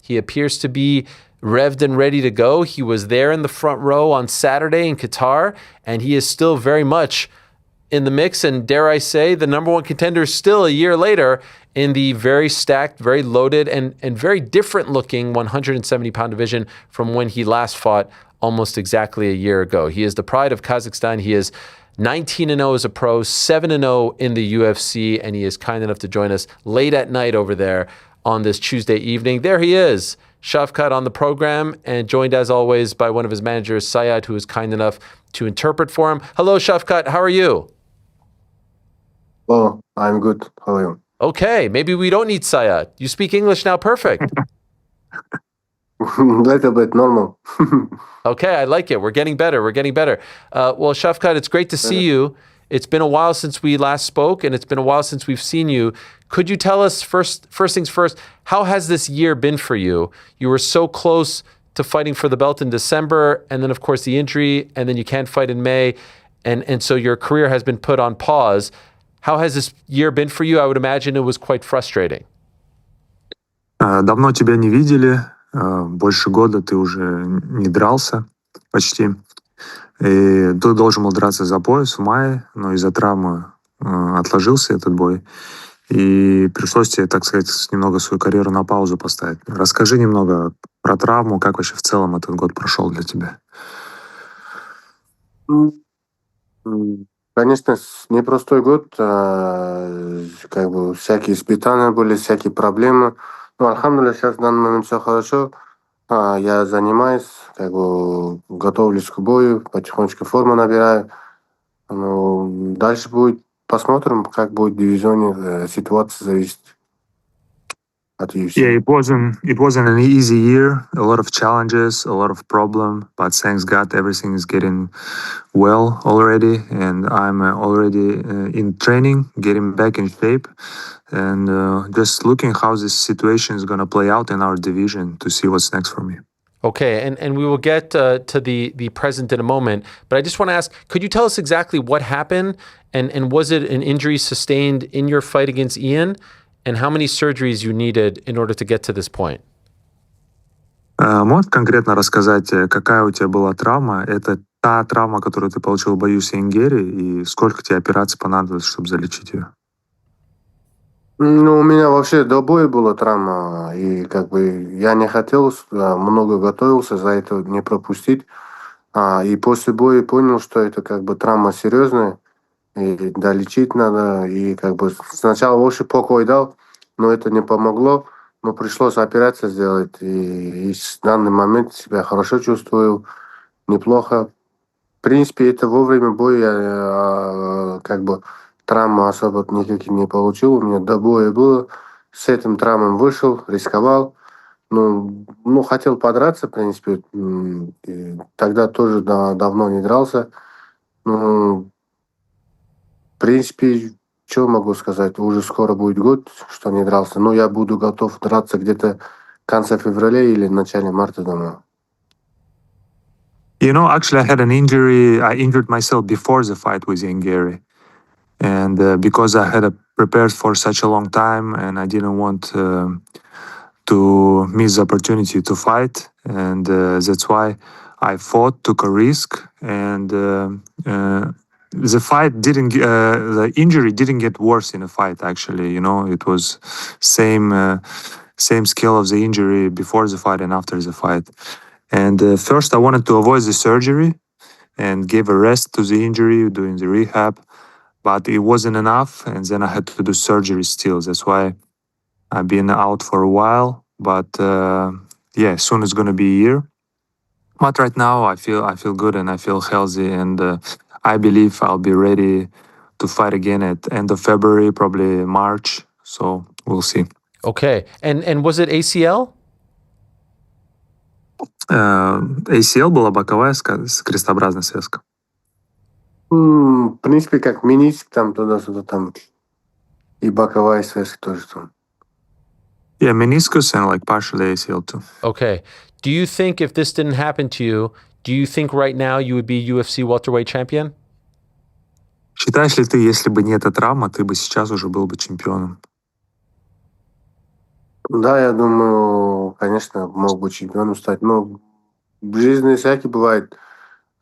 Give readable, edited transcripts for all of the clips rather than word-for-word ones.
He appears to be revved and ready to go. He was there in the front row on Saturday in Qatar, and he is still very much in the mix. And dare I say, the number one contender still a year later in the very stacked, very loaded, and very different looking 170-pound division from when he last fought almost exactly a year ago. He is the pride of Kazakhstan. He is 19-0 as a pro, 7-0 in the UFC, and he is kind enough to join us late at night over there on this Tuesday evening. There he is, Shawkat on the program, and joined as always by one of his managers, Sayad, who is kind enough to interpret for him. Hello, Shawkat. How are you? Hello, I'm good. How are you? Okay, maybe we don't need Sayad. You speak English now perfect. Little bit normal. Okay, I like it. We're getting better. Well, Shawkat, it's great to see you. It's been a while since we last spoke, and it's been a while since we've seen you. Could you tell us, first things first, how has this year been for you? You were so close to fighting for the belt in December, and then, of course, the injury, and then you can't fight in May, and so your career has been put on pause. How has this year been for you? I would imagine it was quite frustrating. Давно тебя не видели. Больше года ты уже не дрался почти. И ты должен был драться за пояс в мае, но из-за травмы отложился этот бой. И пришлось тебе, так сказать, немного свою карьеру на паузу поставить. Расскажи немного про травму, как вообще в целом этот год прошел для тебя. Конечно, непростой год. Как бы всякие испытания были, всякие проблемы. Ну, альхамдулилля, сейчас в данный момент все хорошо. Я занимаюсь, как бы готовлюсь к бою, потихонечку форму набираю. Ну, дальше будет, посмотрим, как будет в дивизионе, ситуация зависит от UFC. Yeah, it wasn't an easy year. A lot of challenges, a lot of problems. But thanks God, everything is getting well already, and I'm already in training, getting back in shape, and just looking how this situation is going to play out in our division to see what's next for me. Okay, and we will get to the present in a moment, but I just want to ask, could you tell us exactly what happened, and was it an injury sustained in your fight against Ian, and how many surgeries you needed in order to get to this point? Можешь конкретно рассказать, какая у тебя была травма? Это та травма, которую ты получил в бою с Гарри, и сколько тебе операций понадобилось, чтобы залечить ее? Ну, у меня вообще до боя была травма, и как бы я не хотел, много готовился, за это не пропустить. И после боя понял, что это как бы травма серьезная, и долечить надо, и как бы сначала вообще покой дал, но это не помогло, но пришлось операцию сделать, и в данный момент себя хорошо чувствую, неплохо. В принципе, это во время боя я как бы травмы особо никаких не получил, у меня до боя было, с этим травмом вышел, рисковал, ну хотел подраться, в принципе, и тогда тоже давно не дрался, ну, в принципе, что могу сказать, уже скоро будет год, что не дрался, но я буду готов драться где-то в конце февраля или в начале марта, думаю. You know, actually, I had an injury. I injured myself before the fight with Garry. And because I had prepared for such a long time and I didn't want to miss the opportunity to fight. And that's why I fought, took a risk. And the fight the injury didn't get worse in the fight, actually. You know, it was same scale of the injury before the fight and after the fight. And first I wanted to avoid the surgery and gave a rest to the injury, doing the rehab. But it wasn't enough, and then I had to do surgery still. That's why I've been out for a while. But yeah, soon it's going to be a year. But right now I feel good and I feel healthy, and I believe I'll be ready to fight again at end of February, probably March. So we'll see. Okay, and was it ACL? ACL была боковая крестообразная связка. В принципе, как мениск, там туда-сюда, там и боковая связка тоже там. Yeah, meniscus and like partially ACL too. Okay. Do you think if this didn't happen to you, do you think right now you would be UFC welterweight champion? Считаешь ли ты, если бы не эта травма, ты бы сейчас уже был бы чемпионом? Да, я думаю, конечно, мог бы чемпионом стать. Но в жизни всякий бывает.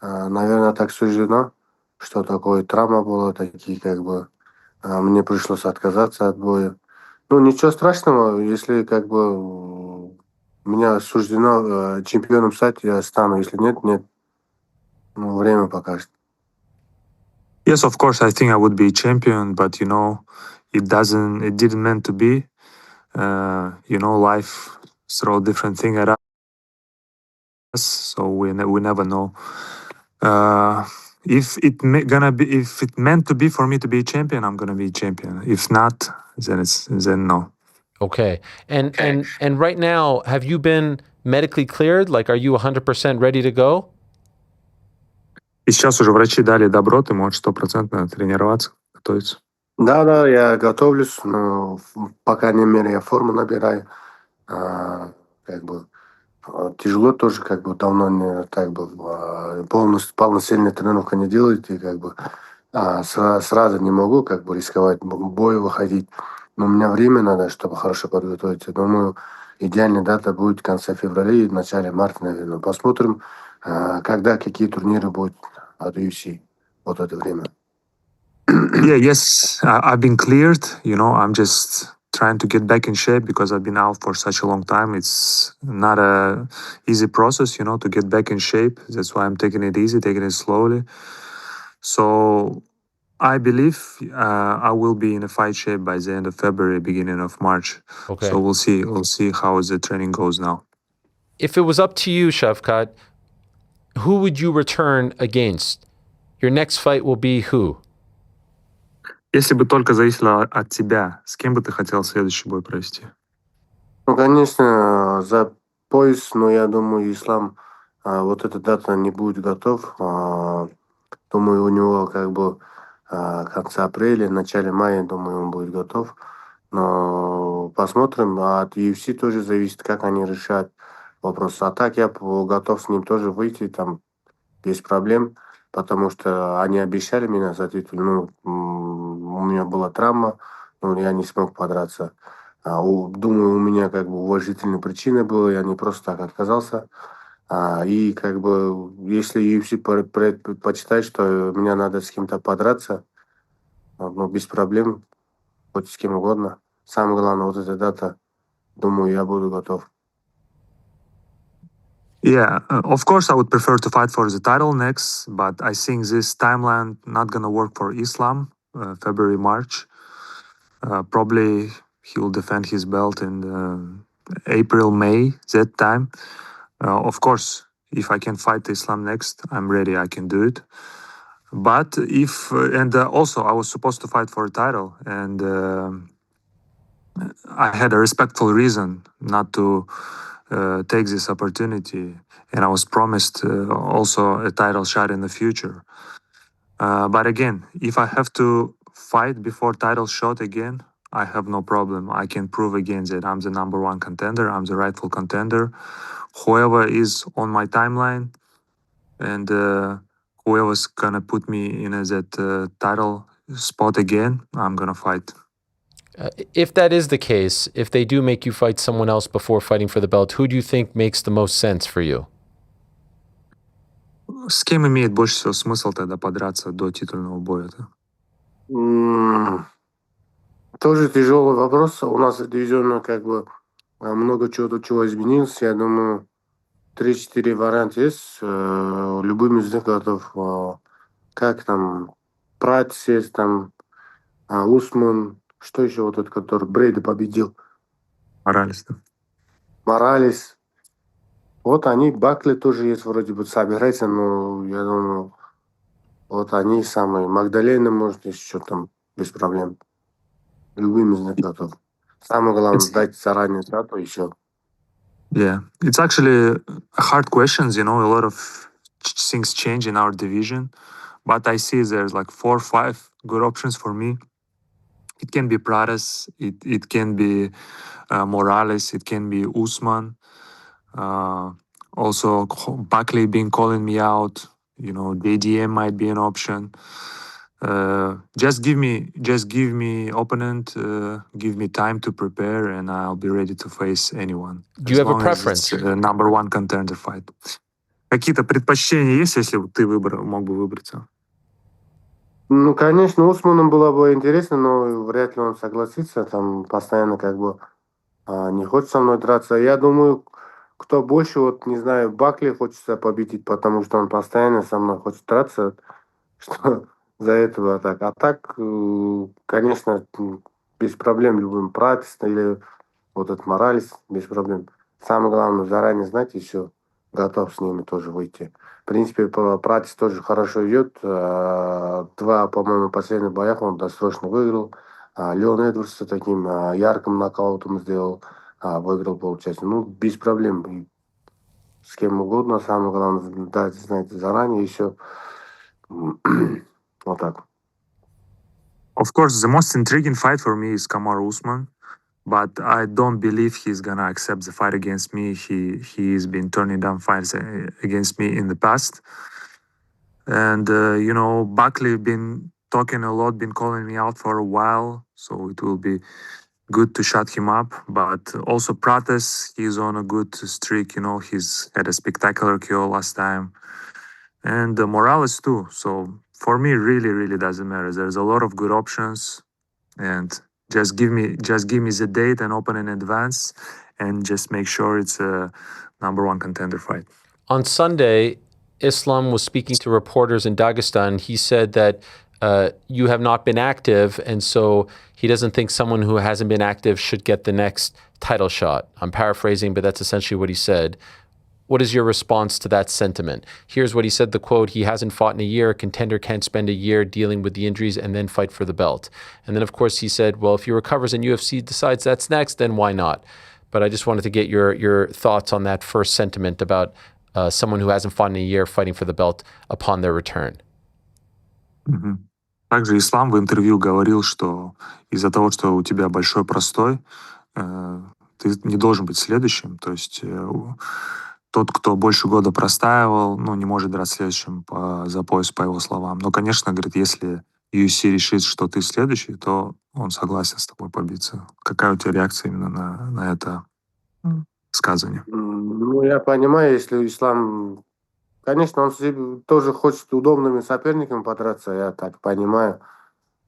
Наверное, так суждено, что такое травма была, такие как бы мне пришлось отказаться от боя. Ну, ничего страшного, если как бы меня суждено чемпионом стать, я стану. Если нет, нет. Ну, время покажет. Yes, of course, I think I would be champion, but it didn't meant to be. Life throw different thing at us, so we never know. If it meant to be for me to be champion, I'm gonna be champion. If not, then no. Okay. And right now, have you been medically cleared? Like, are you 100% ready to go? И сейчас уже врачи дали добро, ты можешь 100% тренироваться, готовиться. Да, я готовлюсь, но по крайней мере я форму набираю. Как бы тяжело тоже, как бы давно не так бы полностью полноценная тренировка не делать, и как бы сразу не могу как бы рисковать бой выходить. Но у меня время надо, чтобы хорошо подготовиться. Думаю, идеальная дата будет в конце февраля и в начале марта, наверное. Посмотрим, когда какие турниры будут от UFC. Вот это время. Yeah, yes, I've been cleared. I'm just trying to get back in shape because I've been out for such a long time. It's not a easy process, to get back in shape. That's why I'm taking it easy, taking it slowly. So I believe I will be in a fight shape by the end of February, beginning of March. Okay. So we'll see. We'll see how the training goes now. If it was up to you, Shavkat, who would you return against? Your next fight will be who? Если бы только зависело от тебя, с кем бы ты хотел следующий бой провести? Ну, конечно, за пояс, но я думаю, Ислам вот эта дата не будет готов. Думаю, у него как бы конца апреля, начале мая, думаю, он будет готов. Но посмотрим. От UFC тоже зависит, как они решат вопрос. А так я готов с ним тоже выйти, там, без проблем, потому что они обещали меня за титул. Ну, у меня была травма, но я не смог подраться. Думаю, у меня как бы уважительные причины были, я не просто так отказался. И как бы, если UFC почитает, что меня надо с кем-то подраться, ну, без проблем, хоть с кем угодно. Самое главное, вот эта дата, думаю, я буду готов. Yeah, of course, I would prefer to fight for the title next, but I think this timeline not gonna work for Islam. February, March. Probably he will defend his belt in April, May. That time. Of course, if I can fight Islam next, I'm ready. I can do it. But also I was supposed to fight for a title, and I had a respectful reason not to take this opportunity, and I was promised also a title shot in the future. But again, if I have to fight before title shot again, I have no problem. I can prove again that I'm the number one contender. I'm the rightful contender. Whoever is on my timeline and whoever's gonna put me in that title spot again, I'm gonna fight. If that is the case, if they do make you fight someone else before fighting for the belt, who do you think makes the most sense for you? С кем имеет больше всего смысл тогда подраться до титульного боя-то? Тоже тяжелый вопрос. У нас дивизионно как бы много чего изменилось. Я думаю, 3-4 варианта есть. Любым из них готов. Как там, Прайс есть, там, Усман, что еще вот этот, который Брейда победил? Моралес-то. Моралес. Вот они, Бакли тоже есть, вроде бы собирается, но я думаю, вот они самые. Магдалена, может, еще там, без проблем. Любым из них готов. Самое главное, дать заранее дату еще. Yeah, it's actually hard questions. A lot of things change in our division, but I see there's like 4 or 5 good options for me. It can be Pradas, it can be Morales, it can be Usman. Also, Buckley been calling me out. JDM might be an option. Just give me opponent, give me time to prepare, and I'll be ready to face anyone. Do you have a preference? Number one contender fight. Какие-то предпочтения есть, если ты мог бы выбраться? Ну, конечно, Усманом было бы интересно, но вряд ли он согласится. Там постоянно как бы не хочет со мной драться. Я думаю, кто больше, вот, не знаю, Бакли хочется победить, потому что он постоянно со мной хочет драться, что за этого так. А так, конечно, без проблем любым Пратис или вот этот Моралес, без проблем. Самое главное, заранее знать еще, готов с ними тоже выйти. В принципе, Пратис тоже хорошо идет. Два, по-моему, последних боях он досрочно выиграл. Леон Эдвардс с таким ярким нокаутом сделал. Выиграл, получается. Ну, без проблем. И с кем угодно. Самое главное, дать знать заранее еще. Вот так. Of course, the most intriguing fight for me is Kamaru Usman, but I don't believe he's gonna accept the fight against me. He's been turning down fights against me in the past, and Buckley been talking a lot, been calling me out for a while, so it will be good to shut him up. But also Prates, he's on a good streak. He's had a spectacular KO last time, and Morales too. So for me, really doesn't matter. There's a lot of good options, and just give me the date and open in advance, and just make sure it's a number one contender fight. On Sunday, Islam was speaking to reporters in Dagestan. He said that you have not been active, and so he doesn't think someone who hasn't been active should get the next title shot. I'm paraphrasing, but that's essentially what he said. What is your response to that sentiment? Here's what he said, the quote: he hasn't fought in a year. A contender can't spend a year dealing with the injuries and then fight for the belt. And then, of course, he said, well, if he recovers and UFC decides that's next, then why not? But I just wanted to get your thoughts on that first sentiment about someone who hasn't fought in a year fighting for the belt upon their return. Также Ислам в интервью говорил, что из-за того, что у тебя большой простой, ты не должен быть следующим. То есть тот, кто больше года простаивал, не может драться следующим за пояс, по его словам. Но, конечно, говорит, если UFC решит, что ты следующий, то он согласен с тобой побиться. Какая у тебя реакция именно на это высказывание? Ну, я понимаю, если Ислам... Конечно, он тоже хочет удобными соперниками подраться, я так понимаю.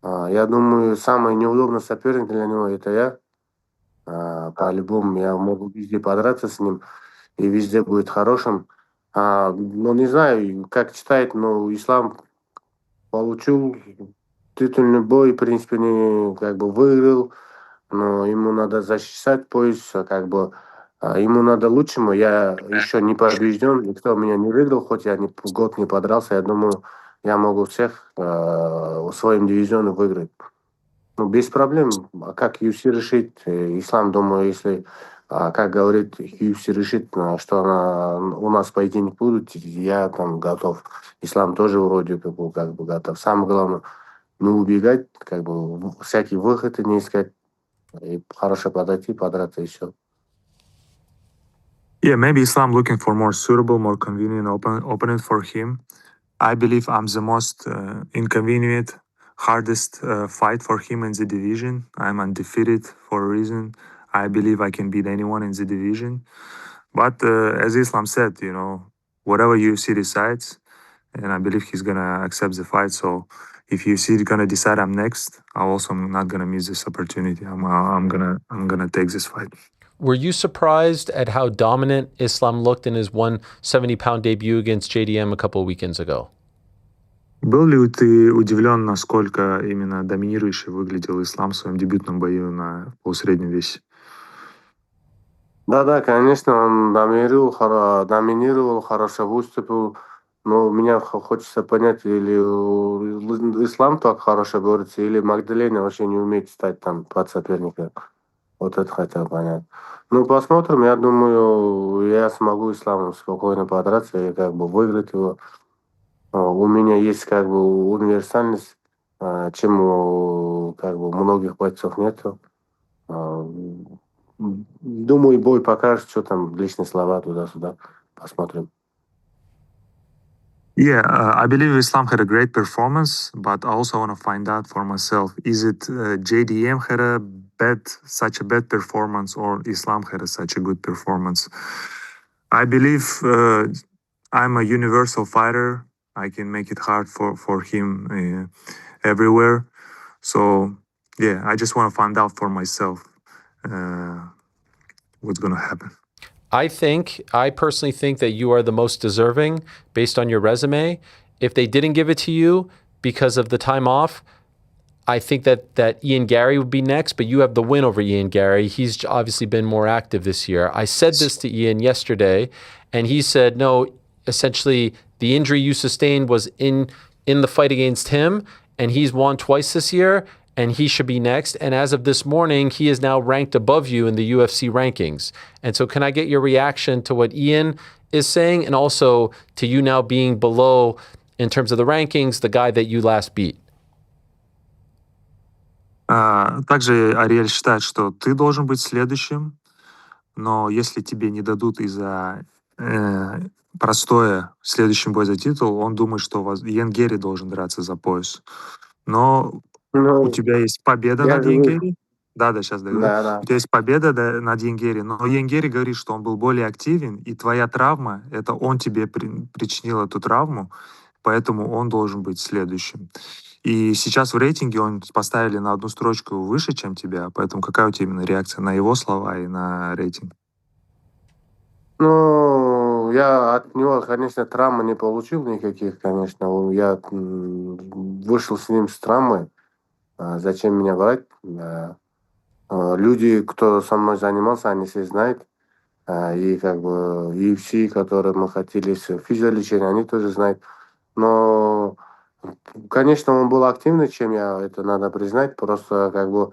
Я думаю, самый неудобный соперник для него это я. По-любому я могу везде подраться с ним, и везде будет хорошим. Но не знаю, как читает, но Ислам получил титульный бой, в принципе, как бы выиграл, но ему надо защищать пояс, ему надо лучшему. Я еще не побежден, никто меня не выиграл, хоть я год не подрался. Я думаю, я могу всех в своем дивизионе выиграть. Ну, без проблем. А как UFC решит? Ислам, думаю, если, как говорит, UFC решит, что у нас поединок будут, я там готов. Ислам тоже вроде как бы готов. Самое главное, не убегать, всякие выходы не искать, и хорошо подойти, подраться и все. Yeah, maybe Islam looking for more suitable, more convenient opponent for him. I believe I'm the most inconvenient, hardest fight for him in the division. I'm undefeated for a reason. I believe I can beat anyone in the division. But as Islam said, whatever UFC decides, and I believe he's gonna accept the fight. So if UFC is gonna decide I'm next, I'm also not gonna miss this opportunity. I'm gonna take this fight. Were you surprised at how dominant Islam looked in his 170-pound debut against JDM a couple of weekends ago? Был ли ты удивлен, насколько именно доминирующе выглядел Ислам в своем дебютном бою на полусреднем весе? Да, конечно, он доминировал, хорошо выступил. Но меня хочется понять, или Ислам так хорошо борется, или Магдалена вообще не умеет стать там под соперника. Вот это хотел понять. Ну, посмотрим. Я думаю, я смогу Исламом спокойно подраться и выиграть его. У меня есть универсальность, чем у многих бойцов нету. Думаю, бой покажет, что там личные слова туда-сюда. Посмотрим. Yeah, I believe Islam had a great performance, but I also want to find out for myself: is it JDM had such a bad performance, or Islam had such a good performance? I believe I'm a universal fighter. I can make it hard for him everywhere. So yeah, I just want to find out for myself what's going to happen. I personally think that you are the most deserving based on your resume. If they didn't give it to you because of the time off, I think that Ian Garry would be next, but you have the win over Ian Garry. He's obviously been more active this year. I said this to Ian yesterday, and he said, no, essentially the injury you sustained was in the fight against him, and he's won twice this year, and he should be next. And as of this morning, he is now ranked above you in the UFC rankings. And so can I get your reaction to what Ian is saying, and also to you now being below, in terms of the rankings, the guy that you last beat? Также Ариэль считает, что ты должен быть следующим, но если тебе не дадут из-за простое следующим бой за титул, он думает, что Иэн Гарри должен драться за пояс. Но у тебя есть победа над Иэн Гарри. Да, сейчас договорю. Да. У тебя есть победа над Иэн Гарри, но Иэн Гарри говорит, что он был более активен, и твоя травма, это он тебе причинил эту травму, поэтому он должен быть следующим. И сейчас в рейтинге он поставили на одну строчку выше, чем тебя, поэтому какая у тебя именно реакция на его слова и на рейтинг? Ну, я от него, конечно, травмы не получил никаких, конечно. Я вышел с ним с травмой. Зачем меня брать? Люди, кто со мной занимался, они все знают. И как бы и все, которые мы хотели с физиолечения, они тоже знают. Но, конечно, он был активнее, чем я, это надо признать. Просто как бы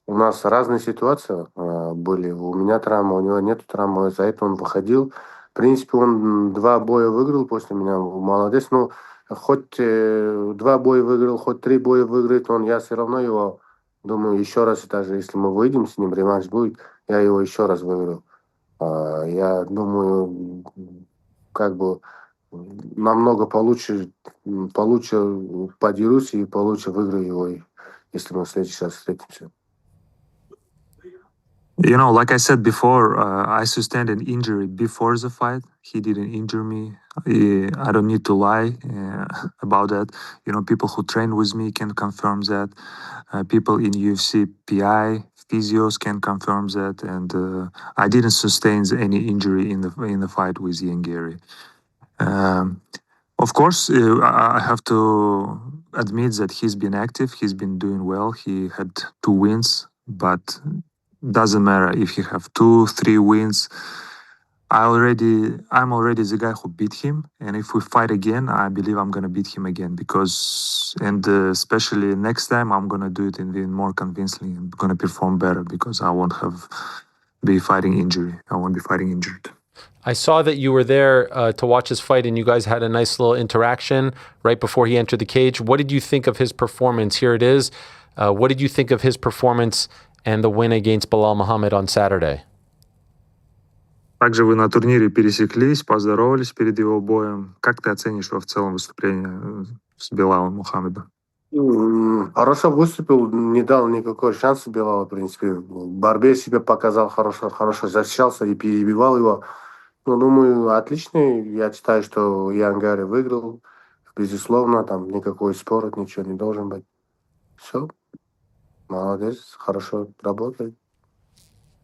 у нас разные ситуации были. У меня травма, у него нет травмы, за это он выходил. В принципе, он 2 боя выиграл после меня, молодец. Ну, хоть 2 боя выиграл, хоть 3 боя выиграет, я все равно его, думаю, еще раз, даже если мы выйдем с ним, реванш будет, я его еще раз выиграю. Я думаю, как бы намного получше подерусь и получше выиграю его, если мы в следующий раз встретимся. You know, like I said before, I sustained an injury before the fight. He didn't injure me. I don't need to lie about that. You know, people who train with me can confirm that. People in UFC PI, physios can confirm that. And I didn't sustain any injury in the fight with Ian Garry. Of course, I have to admit that he's been active. He's been doing well. He had 2 wins, but doesn't matter if he have 2, 3 wins. I'm already the guy who beat him, and if we fight again, I believe I'm gonna beat him again, because especially next time I'm gonna do it even more convincingly. I'm gonna perform better because I won't be fighting injury. I won't be fighting injured. I saw that you were there to watch his fight, and you guys had a nice little interaction right before he entered the cage. What did you think of his performance? Here it is. What did you think of his performance and the win against Belal Muhammad on Saturday? Также вы на турнире пересеклись, поздоровались перед его боем. Как ты оценишь в целом выступление с Белалом Мухаммедом? Хорошо выступил, не дал никакой шанса Белалу, в принципе. В борьбе себя показал хорошо защищался и перебивал его. Ну, думаю, отличный. Я считаю, что Иэн Гарри выиграл. Безусловно, там никакой спора, ничего не должен быть. Все. Молодец, хорошо работает.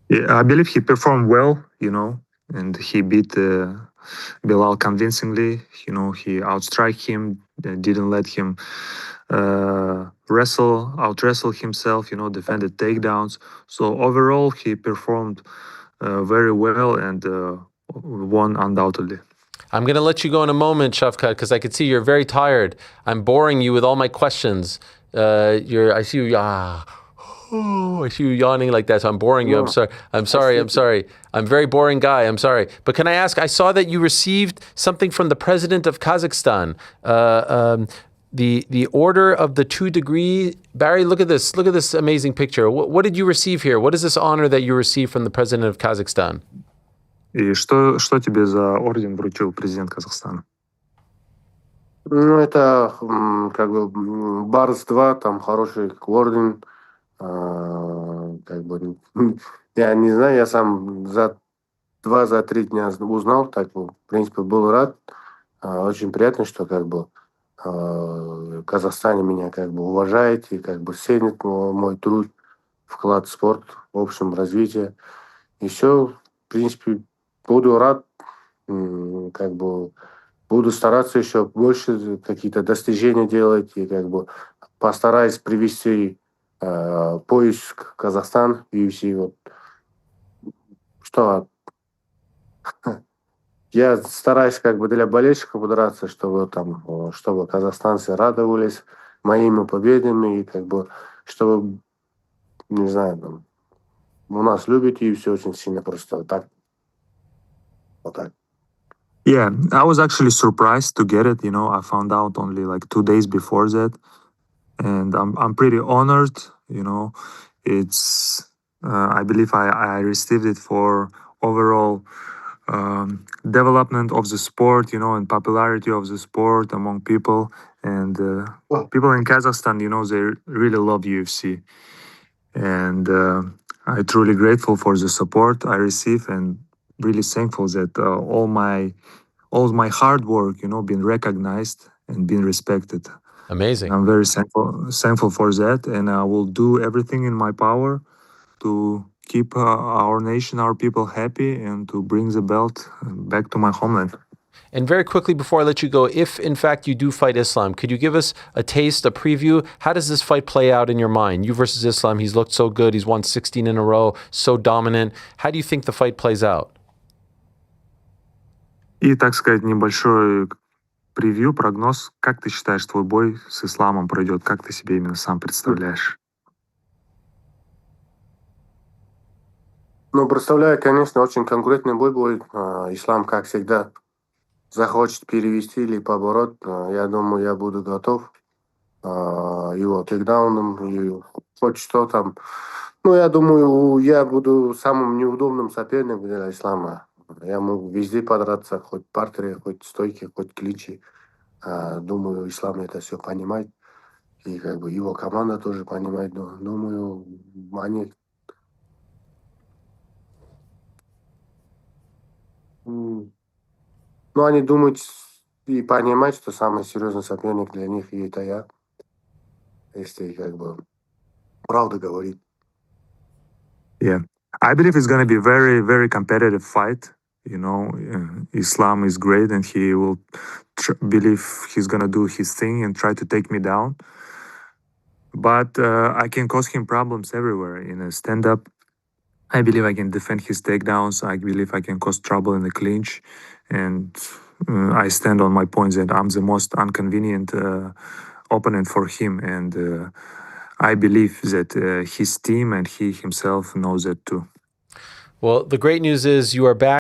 Yeah, I believe he performed well, you know, and he beat Belal convincingly. You know, he outstrike him, didn't let him out-wrestle himself, you know, defended takedowns. So overall, he performed very well and won undoubtedly. I'm going to let you go in a moment, Shafkat, because I could see you're very tired. I'm boring you with all my questions. I see you. I see you yawning like that, so I'm boring you. I'm sorry. I'm a very boring guy. I'm sorry. But can I ask, I saw that you received something from the president of Kazakhstan. The order of the 2-degree. Barry, look at this. Look at this amazing picture. What did you receive here? What is this honor that you received from the president of Kazakhstan? И что тебе за орден вручил президент Казахстана? Ну, это как бы Барс 2, там хороший орден. Как бы, я не знаю, я сам за 2-3 дня узнал, так, в принципе, был рад. Очень приятно, что как бы в Казахстане меня как бы уважает и как бы ценит мой труд, вклад в спорт, в общем развитие. Еще, в принципе, буду рад, как бы буду стараться еще больше какие-то достижения делать и как бы постараюсь привести пояс в Казахстан UFC. Вот. Что я стараюсь как бы для болельщиков драться, чтобы там, чтобы казахстанцы радовались моими победами и как бы, чтобы, не знаю, там, у нас любят UFC очень сильно, просто так, вот так. Yeah, I was actually surprised to get it. You know, I found out only like 2 days before that, and I'm pretty honored. You know, it's I believe I received it for overall development of the sport. You know, and popularity of the sport among people, and people in Kazakhstan. You know, they really love UFC, and I'm truly grateful for the support I receive, and really thankful that all my hard work, you know, been recognized and been respected. Amazing. I'm very thankful for that, and I will do everything in my power to keep our nation, our people happy, and to bring the belt back to my homeland. And very quickly before I let you go, if in fact you do fight Islam, could you give us a taste, a preview? How does this fight play out in your mind? You versus Islam, he's looked so good. He's won 16 in a row, so dominant. How do you think the fight plays out? И, так сказать, небольшой превью, прогноз. Как ты считаешь, твой бой с Исламом пройдет? Как ты себе именно сам представляешь? Ну, представляю, конечно, очень конкурентный бой будет. Ислам, как всегда, захочет перевести или побороть. Я думаю, я буду готов его тейкдауном и хоть что там. Ну, я думаю, я буду самым неудобным соперником для Ислама. Я могу везде подраться, хоть в партере, хоть в стойке, хоть в клинче. Думаю, Ислам это все понимает. И как бы его команда тоже понимает. Думаю, они... Ну, они думают и понимают, что самый серьезный соперник для них и это я. Если как бы правда говорит. Yeah, I believe it's going to be a very, very competitive fight. You know, Islam is great, and he will believe he's going to do his thing and try to take me down. But I can cause him problems everywhere. In a stand-up, I believe I can defend his takedowns. I believe I can cause trouble in the clinch. And I stand on my points that I'm the most inconvenient opponent for him. And I believe that his team and he himself knows that too. Well, the great news is you are back.